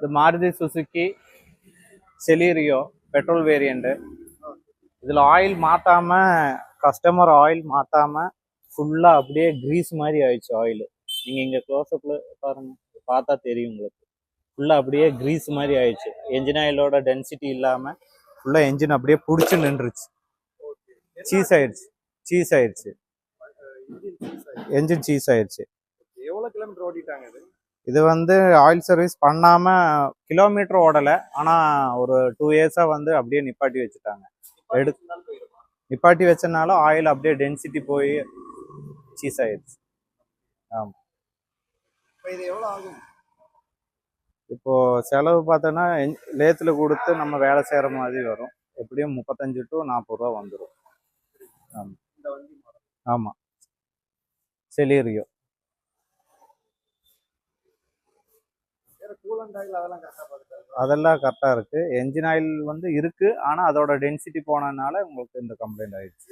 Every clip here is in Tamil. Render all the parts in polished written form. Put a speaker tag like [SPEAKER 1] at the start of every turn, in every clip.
[SPEAKER 1] இது Maruti Suzuki Celerio petrol variant. இதில் ஆயில் மாற்றாம, கஸ்டமர் ஆயில் மாற்றாம ஃபுல்லாக அப்படியே கிரீஸ் மாதிரி ஆயிடுச்சு ஆயில். நீங்கள் இங்கே க்ளோஸ்அப்பில் பாருங்க, பார்த்தா தெரியும் உங்களுக்கு. ஃபுல்லாக அப்படியே கிரீஸ் மாதிரி ஆயிடுச்சு. என்ஜின் ஆயிலோட டென்சிட்டி இல்லாமல் ஃபுல்லாக என்ஜின் அப்படியே பிடிச்சி நின்றுச்சு. சீஸ் ஆயிடுச்சு. என்ஜின் சீஸ் ஆயிடுச்சு.
[SPEAKER 2] எவ்வளோ கிலோமீட்டர் ஓடிட்டாங்க
[SPEAKER 1] இது வந்து ஆயில் சர்வீஸ் பண்ணாமல் கிலோமீட்டர் ஓடலை. ஆனால் ஒரு 2 இயர்ஸாக வந்து அப்படியே நிப்பாட்டி வச்சுட்டாங்க. நிப்பாட்டி வச்சனால ஆயில் அப்படியே டென்சிட்டி போய் சீஸ் ஆயிடுச்சு. ஆமாம்.
[SPEAKER 2] இது எவ்வளோ ஆகும்?
[SPEAKER 1] இப்போ செலவு பார்த்தோன்னா லேத்தில் கொடுத்து நம்ம வேலை செய்கிற மாதிரி வரும். எப்படியும் 35 to 40 ரூபா வந்துடும். ஆமாம். ஆமாம், செலீரியோ. அதெல்லாம் கரெக்டாக இருக்கு. என்ஜின் ஆயில் வந்து இருக்கு, ஆனால் அதோட டென்சிட்டி போனதுனால உங்களுக்கு இந்த கம்ப்ளைண்ட் ஆயிடுச்சு.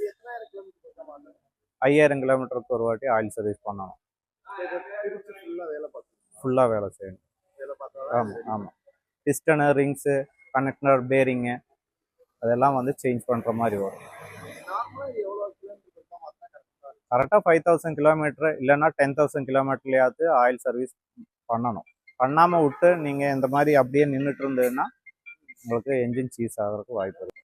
[SPEAKER 1] 5000 கிலோமீட்டருக்கு ஒரு வாட்டி ஆயில் சர்வீஸ் பண்ணணும். ஃபுல்லாக வேலை செய்யணும். ஆமாம் ஆமாம். பிஸ்டனு, ரிங்ஸு, கனெக்டர், பேரிங்கு அதெல்லாம் வந்து சேஞ்ச் பண்ணுற மாதிரி வரும். கரெக்டாக 5000 கிலோமீட்டர் இல்லைன்னா 10,000 கிலோமீட்டர்லையாவது ஆயில் சர்வீஸ் பண்ணணும். பண்ணாமல் விட்டு நீங்கள் இந்த மாதிரி அப்படியே நின்றுட்டு இருந்ததுன்னா உங்களுக்கு என்ஜின் சீஸ் ஆகிறதுக்கு வாய்ப்பு இருக்குது.